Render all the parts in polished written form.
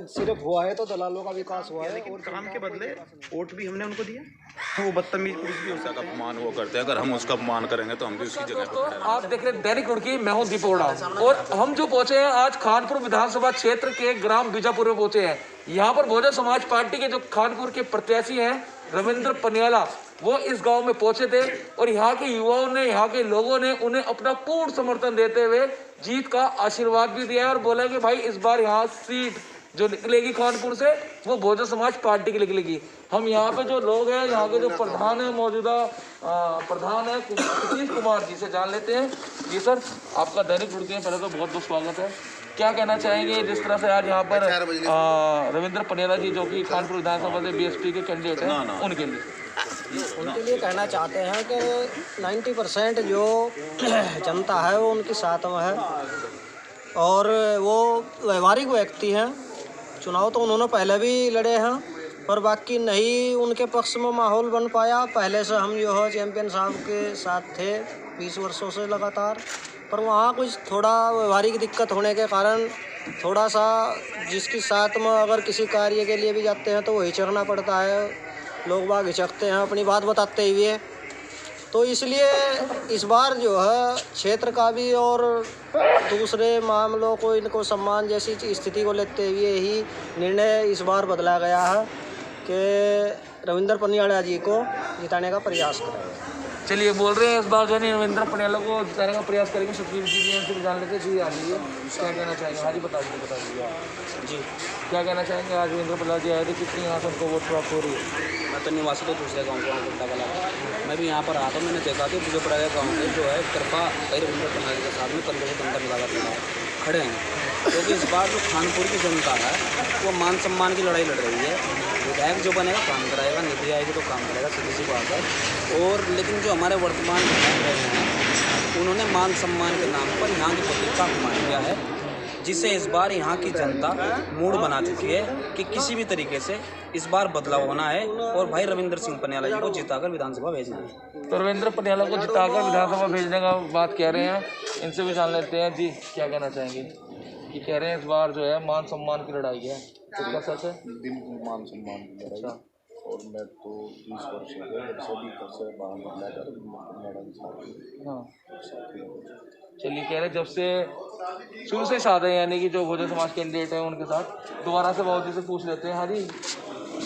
सिर्फ हुआ है तो दलालों का विकास हुआ है, और काम के बदले वोट भी हमने उनको दिया। वो बदतमीज पुरुष भी उसका अपमान वो करते हैं, अगर हम उसका अपमान करेंगे तो हम भी उसकी जगह पर खड़े। आप देख रहे हैं दैनिक रुड़की, मैं हूं दीपक ओड़ा और हम जो पहुंचे हैं आज खानपुर विधानसभा क्षेत्र के ग्राम बीजापुर में पहुंचे हैं। यहाँ पर बहुजन समाज पार्टी के जो खानपुर के प्रत्याशी हैं रविंद्र पनियाला, वो इस गांव में पहुंचे थे और यहाँ के युवाओं ने, यहाँ के लोगों ने उन्हें अपना पूर्ण समर्थन देते हुए जीत का आशीर्वाद भी दिया है और बोला कि भाई इस बार यहाँ सीट जो निकलेगी खानपुर से वो बहुजन समाज पार्टी की निकलेगी। हम यहाँ पे जो लोग हैं, यहाँ के जो प्रधान है, मौजूदा प्रधान है सतीश कुमार जी से जान लेते हैं। जी सर, आपका दैनिक रुड़की में पहले तो बहुत बहुत स्वागत है। क्या कहना चाहेंगे जिस तरह से आज यहाँ पर रविंद्र पनियाला जी जो कि खानपुर विधानसभा से बीएसपी के कैंडिडेट हैं उनके लिए कहना चाहते हैं कि 90% जो जनता है वो उनके साथ में है और वो व्यवहारिक व्यक्ति हैं। चुनाव तो उन्होंने पहले भी लड़े हैं पर बाकी नहीं उनके पक्ष में माहौल बन पाया। पहले से हम जो है चैंपियन साहब के साथ थे 20 वर्षों से लगातार, पर वहाँ कुछ थोड़ा व्यवहारिक दिक्कत होने के कारण थोड़ा सा जिसके साथ में अगर किसी कार्य के लिए भी जाते हैं तो वो हिचकना पड़ता है, लोग बाग हिचकते हैं अपनी बात बताते हुए। तो इसलिए इस बार जो है क्षेत्र का भी और दूसरे मामलों को इनको सम्मान जैसी स्थिति को लेते हुए ही निर्णय इस बार बदला गया है कि रविंद्र पनियाला जी को जिताने का प्रयास करेंगे। चलिए बोल रहे हैं इस बार जो है रविंद्र पनियाला को जिताने का प्रयास करेंगे। सतवीर जी से जान लेते जी आ जाइए, क्या कहना चाहेंगे? हाँ जी बता दीजिए जी, क्या कहना चाहेंगे? आज रविंद्र पनियाला जी आए थे, कितनी यहाँ से उनको वोट प्राप्त हो रही है? मैं तो निवासी तो दूसरे गाँव का गुड्डा वाला, मैं भी यहाँ पर आता हूँ। मैंने देखा कि मुझे पड़ा गाँव के जो है कृपा रविंद्र पनियाला के साथ में 15 से 15 लगातार खड़े हैं, क्योंकि इस बार जो खानपुर की जनता है वो मान सम्मान की लड़ाई लड़ रही है। विधायक जो बनेगा काम कराएगा, निधि आएगी तो काम करेगा, सीधी सी बात है। और लेकिन जो हमारे वर्तमान विधायक रहे हैं उन्होंने मान सम्मान के नाम पर यहाँ की पब्लिक का अपमान किया है, जिससे इस बार यहाँ की जनता मूड बना चुकी है कि किसी भी तरीके से इस बार बदलाव होना है और भाई रविंद्र सिंह पनियाला जी को जिताकर विधानसभा भेजना है। तो रविंद्र पनियाला को जिताकर विधानसभा भेजने का बात कह रहे हैं, इनसे भी जान लेते हैं। जी क्या कहना चाहेंगे? कि कह रहे हैं इस बार जो है मान सम्मान की लड़ाई है, तो क्या सच है? बिल्कुल मान सम्मान की लड़ाई। और मैं तो 20 वर्ष हो गए सभी से बाहर बदला कर मैडम साहब। हाँ चलिए, कह रहे जब से शुरू से साथ है, यानी कि जो बहुजन समाज कैंडिडेट है उनके साथ दोबारा से बहुत से पूछ लेते हैं। हाँ जी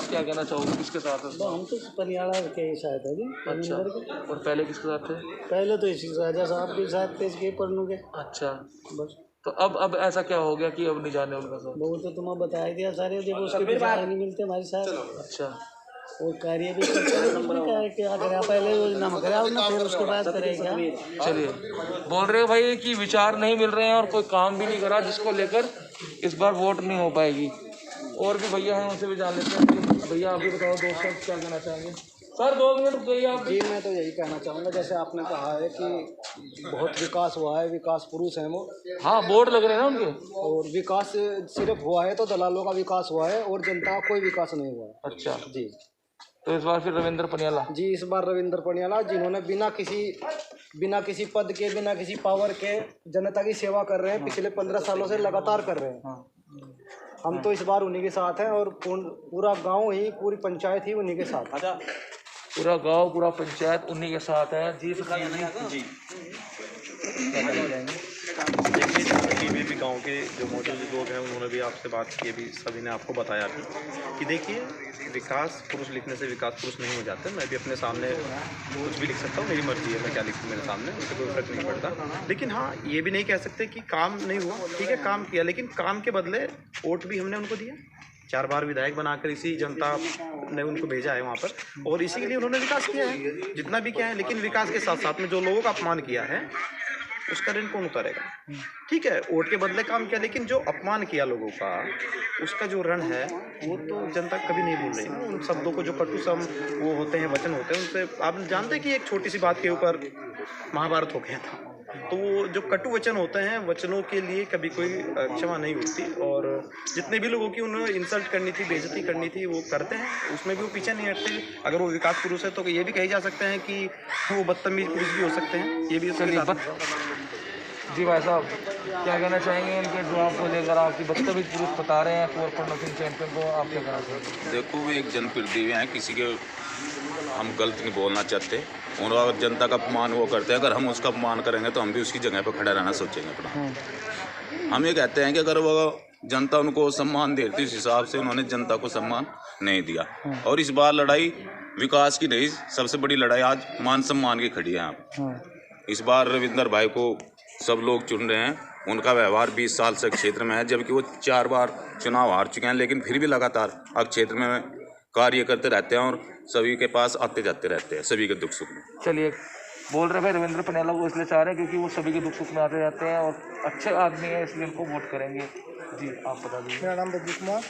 क्या कहना चाहोगे, किसके साथ है? हम तो पनियाला के साथ है जी। अच्छा, और पहले किसके साथ थे? पहले तो इसी राजा साहब के साथ थे, इसके पढ़नू के। अच्छा, बस तो अब ऐसा क्या हो गया कि अब नहीं जाने उनका साथ? वो तो तुम्हें बताया दिया सारे, जब उसके विचार नहीं मिलते हमारे साथ। अच्छा, और कार्य भी क्या करा, पहले योजना में करा ना, फिर उसके बाद करेगा। चलिए बोल रहे हो भाई कि विचार नहीं मिल रहे हैं और कोई काम भी नहीं करा, जिसको लेकर इस बार वोट नहीं हो पाएगी। और भी भैया हैं, उनसे भी जान लेते हैं। भैया आप भी बताओ दोस्तों क्या कहना चाहेंगे? सर 2 मिनट रुकिए आप। जी मैं तो यही कहना चाहूँगा, जैसे आपने कहा है कि बहुत विकास हुआ है, विकास पुरुष हैं वो। हाँ बोर्ड लग रहे हैं ना उनके। और विकास सिर्फ हुआ है तो दलालों का विकास हुआ है और जनता का कोई विकास नहीं हुआ है। अच्छा जी, तो इस बार फिर रविंद्र पनियाला जी इस बार रविंद्र पनियाला, जिन्होंने बिना किसी पद के, बिना किसी पावर के जनता की सेवा कर रहे हैं, पिछले 15 सालों से लगातार कर रहे हैं। हम तो इस बार उन्हीं के साथ हैं और पूरा गांव ही, पूरी पंचायत ही उन्हीं के साथ। अच्छा, पूरा गांव, पूरा पंचायत उन्हीं के साथ है। जी जी देखिए भी गांव के जो मौजूद लोग हैं उन्होंने भी आपसे बात की, अभी सभी ने आपको बताया भी कि देखिए विकास पुरुष लिखने से विकास पुरुष नहीं हो जाते। मैं भी अपने सामने कुछ भी लिख सकता हूँ, मेरी मर्जी है मैं क्या लिखूँ मेरे सामने, उससे कोई फर्क नहीं पड़ता। लेकिन हाँ ये भी नहीं कह सकते कि काम नहीं हुआ, ठीक है काम किया, लेकिन काम के बदले वोट भी हमने उनको दिया। 4 बार विधायक बनाकर इसी जनता ने उनको भेजा है वहाँ पर, और इसी के लिए उन्होंने विकास किया है जितना भी किया है। लेकिन विकास के साथ साथ में जो लोगों का अपमान किया है उसका ऋण कौन उतारेगा? ठीक है वोट के बदले काम किया, लेकिन जो अपमान किया लोगों का उसका जो ऋण है वो तो जनता कभी नहीं भूल रही है। उन शब्दों को जो कटु सम वो होते हैं, वचन होते हैं, उनसे आप जानते हैं कि एक छोटी सी बात के ऊपर महाभारत हो गया था। तो वो जो कटु वचन होते हैं, वचनों के लिए कभी कोई क्षमा नहीं होती, और जितने भी लोगों की उन्हें इंसल्ट करनी थी, बेइज्जती करनी थी वो करते हैं, उसमें भी वो पीछे नहीं हटते। अगर वो विकास पुरुष है तो ये भी कहे जा सकते हैं कि वो बदतमीज पुरुष भी हो सकते हैं, ये भी उसके साथ। जी भाई साहब क्या कहना चाहेंगे इनके जवाब को लेकर? आपकी बदतमीज पुरुष बता रहे हैं 4.0 चैंपियन को, आप क्या कहना चाहेंगे? देखो वो एक जनप्रतिनिधि हैं, किसी के हम गलत नहीं बोलना चाहते, और अगर जनता का अपमान वो करते हैं, अगर हम उसका अपमान करेंगे तो हम भी उसकी जगह पर खड़ा रहना सोचेंगे अपना। हम ये कहते हैं कि अगर वो जनता उनको सम्मान देती उस हिसाब से उन्होंने जनता को सम्मान नहीं दिया। और इस बार लड़ाई विकास की नहीं, सबसे बड़ी लड़ाई आज मान सम्मान की खड़ी है यहाँ पर। इस बार रविंदर भाई को सब लोग चुन रहे हैं, उनका व्यवहार 20 साल से क्षेत्र में है, जबकि वो 4 बार चुनाव हार चुके हैं, लेकिन फिर भी लगातार अब क्षेत्र में कार्य करते रहते हैं और सभी के पास आते जाते रहते हैं, सभी के दुख सुख में। चलिए, बोल रहे भाई रविंद्र पनियाला को इसलिए चाह रहे हैं क्योंकि वो सभी के दुख सुख में आते जाते हैं और अच्छे आदमी है, इसलिए उनको वोट करेंगे। जी आप बता दीजिए। मेरा नाम रवि कुमार,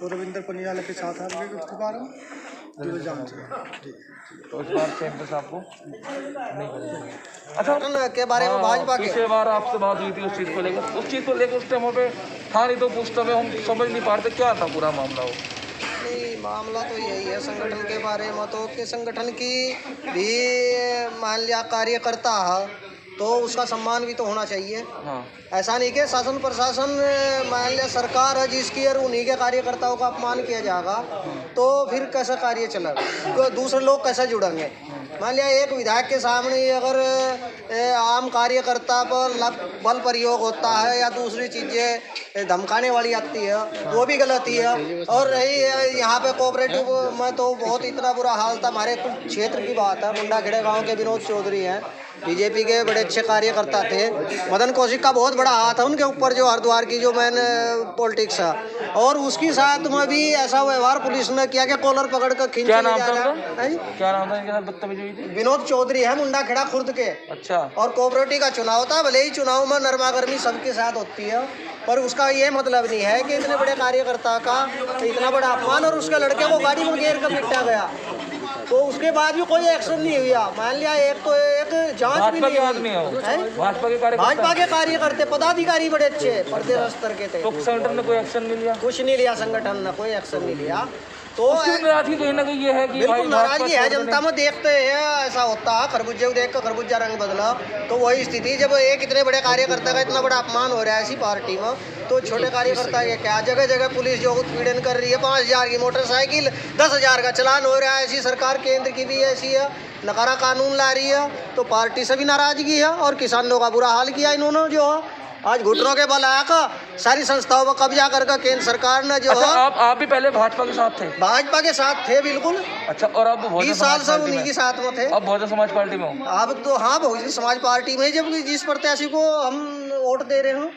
तो रविंद्र पनियाला के साथ आप इसके बारे में जो जानते हैं जी। तो इस बार चैंपियन साहब को नहीं करेंगे। अच्छा, के बारे में भाजपा के पिछले बार आपसे बात हुई थी उस चीज़ को लेकर उस टाइम पे था नहीं, तो पूछते में हम समझ नहीं पाते क्या था पूरा मामला। वो नहीं, मामला तो यही है संगठन के बारे में, तो कि संगठन की भी मान लिया कार्यकर्ता है तो उसका सम्मान भी तो होना चाहिए। हाँ, ऐसा नहीं कि शासन प्रशासन मान लिया सरकार है जिसकी और उन्हीं के कार्यकर्ताओं का अपमान किया जाएगा तो फिर कैसा कार्य चलेगा, तो दूसरे लोग कैसे जुड़ेंगे। मान लिया एक विधायक के सामने अगर आम कार्यकर्ता पर बल प्रयोग होता है या दूसरी चीज़ें धमकाने वाली आती है वो भी गलत ही है। और रही यहाँ पे कोऑपरेटिव में तो बहुत इतना बुरा हाल था। हमारे कुछ क्षेत्र की बात है, मुंडाखेड़ा गांव के विनोद चौधरी हैं, बीजेपी के बड़े अच्छे कार्यकर्ता थे। मदन कौशिक का बहुत बड़ा हाथ है उनके ऊपर, जो हरिद्वार की जो मेन पॉलिटिक्स है, और उसकी साथ में भी ऐसा व्यवहार पुलिस ने किया कि कॉलर पकड़ कर खींच क्या ले नाम जा था रहा उनका? है। क्या नाम था इनके साथ बदतमीजी हुई थी? विनोद चौधरी है, मुंडाखेड़ा खुर्द के। अच्छा, और कोऑपरेटिव का चुनाव था, भले ही चुनाव में नरमा गर्मी सबके साथ होती है, पर उसका ये मतलब नहीं है कि इतने बड़े कार्यकर्ता का इतना बड़ा अपमान और उसके लड़के को गाड़ी में घेर कर पिटा गया तो उसके बाद भी कोई एक्शन नहीं हुआ। मान लिया एक जांच भी नहीं आदमी है वो, भाजपा के भाजपा के कार्यकर्ते पदाधिकारी बड़े अच्छे प्रदेश स्तर के थे, तो संगठन ने कोई एक्शन नहीं लिया? कुछ नहीं लिया, संगठन ने कोई एक्शन नहीं लिया। तो नाराजगी कहीं ना कहीं ये है कि बिल्कुल नाराजगी है जनता में, देखते हैं ऐसा होता है, खरबूजे को देख कर खरबूजा रंग बदला, तो वही स्थिति जब एक इतने बड़े कार्यकर्ता का इतना बड़ा अपमान हो रहा है ऐसी पार्टी में, तो छोटे कार्यकर्ता ये क्या, जगह जगह पुलिस जो उत्पीड़न कर रही है, 5,000 की मोटरसाइकिल, 10,000 का चलान हो रहा है, ऐसी सरकार केंद्र की भी ऐसी है, नकारा कानून ला रही है, तो पार्टी से भी नाराजगी है। और किसानों का बुरा हाल किया इन्होंने, जो आज घुटनों के बल आकर सारी संस्थाओं पर कब्जा करके केंद्र सरकार ने जो अच्छा, आप भी पहले भाजपा के साथ थे? भाजपा के साथ थे बिल्कुल। अच्छा, और अब 20 साल से उन्हीं के साथ में थे। अब बहुजन समाज पार्टी में हो? अब तो हाँ, बहुजन समाज पार्टी में, जब जिस प्रत्याशी को हम वोट दे रहे हो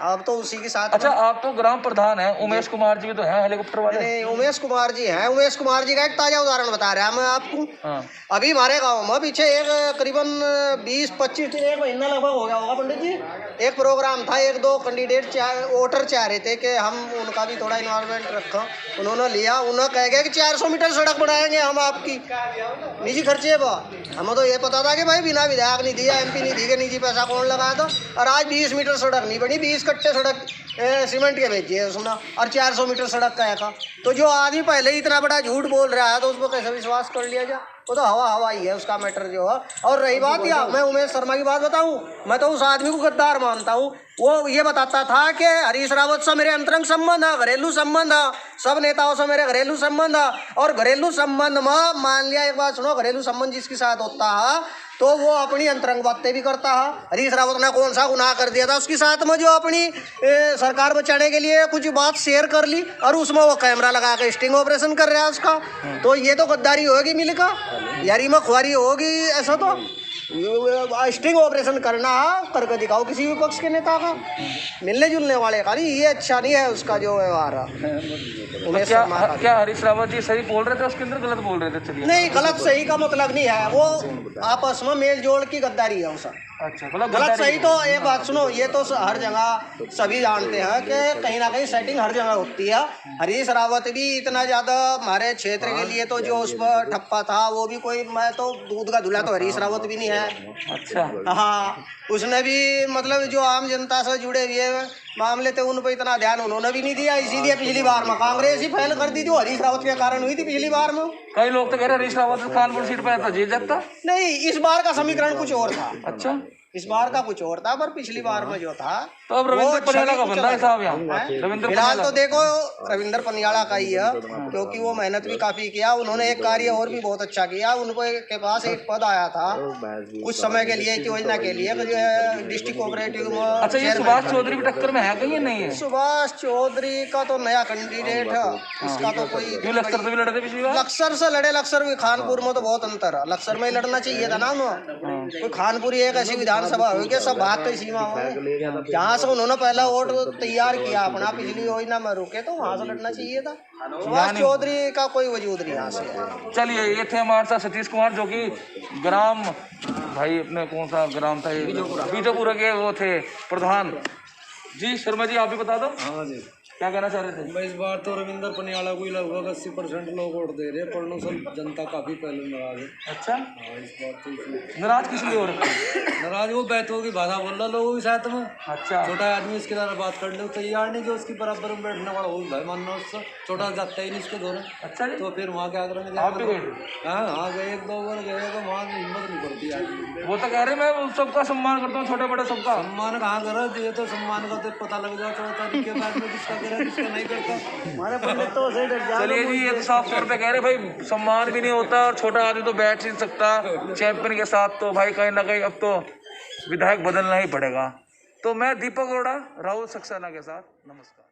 अब तो उसी के साथ। अच्छा, आप तो ग्राम प्रधान हैं, उमेश कुमार जी भी तो हैं हेलीकॉप्टर वाले। नहीं, उमेश कुमार जी हैं। उमेश कुमार जी का एक ताजा उदाहरण बता रहा मैं आपको। अभी हमारे गांव में पीछे एक करीबन 20-25 एक महीना लगभग हो गया होगा पंडित जी, एक प्रोग्राम था, 1-2 कैंडिडेट वोटर चाह रहे थे कि हम उनका भी थोड़ा इन्वॉल्वमेंट रखें, उन्होंने लिया। उन्होंने कह गया कि 400 मीटर सड़क बनाएंगे हम आपकी, निजी खर्चे पर। हमें तो ये पता था कि भाई बिना विधायक नहीं दिया, MP नहीं दी के निजी पैसा कौन लगाया था। और आज 20 मीटर सड़क नहीं बनी, 20 कट्टे सड़क सीमेंट के भेजी है उसने, और 400 मीटर सड़क का। तो जो आदमी पहले ही इतना बड़ा झूठ बोल रहा है तो उस पर कैसे विश्वास कर लिया जाए? वो तो हवा ही है उसका मैटर जो है। और रही बात, या मैं उमेश शर्मा की बात बताऊं, मैं तो उस आदमी को गद्दार मानता हूं। वो ये बताता था कि हरीश रावत से मेरे अंतरंग संबंध है, घरेलू संबंध है, सब नेताओं से मेरे घरेलू संबंध है। और घरेलू संबंध में मान लिया, एक बात सुनो, घरेलू संबंध जिसके साथ होता है तो वो अपनी अंतरंग बातें भी करता है। हरीश रावत ने कौन सा गुनाह कर दिया था उसके साथ में, जो अपनी सरकार बचाने के लिए कुछ बात शेयर कर ली और उसमें वो कैमरा लगा के स्टिंग ऑपरेशन कर रहा है उसका। तो ये तो गद्दारी होगी मिलकर, यारी में खुआरी होगी। ऐसा तो स्टिंग ऑपरेशन करना करके दिखाओ किसी भी पक्ष के नेता का, मिलने जुलने वाले का नहीं। ये अच्छा नहीं है उसका जो व्यवहार है। क्या हरीश रावत जी सही बोल रहे थे उसके अंदर, गलत बोल रहे थे? चलिए, नहीं, गलत सही का मतलब नहीं है, वो आपस में मेल जोड़ की गद्दारी है उसका। अच्छा, गलत सही तो एक बात सुनो, ये तो हर जगह सभी जानते हैं कि कहीं ना कहीं सेटिंग हर जगह होती है। हरीश रावत भी इतना ज़्यादा हमारे क्षेत्र के लिए तो जो उस पर ठप्पा था वो भी कोई, मैं तो दूध का धुला तो हरीश रावत भी नहीं है। अच्छा, हाँ, उसने भी मतलब जो आम जनता से जुड़े हुए मामले थे उन पर इतना ध्यान उन्होंने भी नहीं दिया। इसीलिए पिछली बार में कांग्रेस ही फैल कर दी थी, हरीश रावत के कारण हुई थी पिछली बार में। कई लोग तो कह रहे हरीश रावत कानपुर सीट पर जीत जाता। नहीं, इस बार का समीकरण कुछ और था। अच्छा, इस बार का कुछ और था, पर पिछली बार में जो था तो अब रविंद्र पनियाला का बन रहा है साहब यहाँ, रविंद्र फिलहाल तो देखो रविंद्र पनियाला का ही है, क्योंकि वो मेहनत भी काफी किया। उन्होंने एक कार्य और भी बहुत अच्छा किया। उनके पास एक पद आया था कुछ समय के लिए, योजना के लिए, जो है डिस्ट्रिक्ट कोऑपरेटिव में। अच्छा, ये सुभाष चौधरी की टक्कर में है कहीं नहीं है? सुभाष चौधरी का तो नया कैंडिडेट है, इसका तो कोई लक्सर से भी लड़े थे पिछली बार? लक्सर से लड़े, लक्सर भी खानपुर में तो बहुत अंतर है। लक्सर में ही लड़ना चाहिए था ना उन्होंने। कोई खानपुर एक ऐसी विधानसभा हुई कि सब भाग की सीमा हो, जहाँ से उन्होंने पहला वोट तैयार किया अपना पिछली योजना में रुके, तो वहाँ से लड़ना चाहिए था। सुभाष चौधरी का कोई वजूद नहीं यहाँ से। चलिए, ये थे हमारे साथ सतीश कुमार, जो कि ग्राम भाई अपने कौन सा ग्राम था ये, बीजापुरा के वो थे प्रधान जी। शर्मा जी, आप भी बता दो। हाँ जी, क्या कहना चाह रहे थे? मैं इस बार तो रविंद्र पनियाला को ही लगभग 80% लोग वोट दे रहे हैं। परनोसल जनता काफी पहले नाराज है। अच्छा, हाँ, इस बार तो इसलिए नाराज किस लिए हो रहे थे? नाराज वो बैठों की भाषा बोल रहा लोगों के साथ में। अच्छा, छोटा आदमी इसके द्वारा बात करने को तैयार नहीं, जो उसकी बराबर में बैठने वाला वो भाई मानना उससे छोटा जाता ही नहीं इसके दोनों। अच्छा जी, तो फिर वहाँ क्या करेंगे? आप भी गए थे? हाँ गए, 1-2 बार गए, तो वहाँ हिम्मत नहीं पड़ती आदमी। वो तो कह रहे मैं सबका सम्मान करता हूँ, छोटे बड़े सबका। सम्मान कहाँ करा? ये तो सम्मान का तो पता लग जाता है तरीके बाद में किसका करे किसका नहीं करता। हमारे पंडित तो से डर जा। चलिए जी, ये तो साफ तौर पे कह रहे भाई सम्मान भी नहीं होता और छोटा आदमी तो बैठ नहीं सकता चैंपियन के साथ। तो भाई कहीं ना कहीं अब तो विधायक बदलना ही पड़ेगा। तो मैं दीपक अरोड़ा, राहुल सक्सेना के साथ, नमस्कार।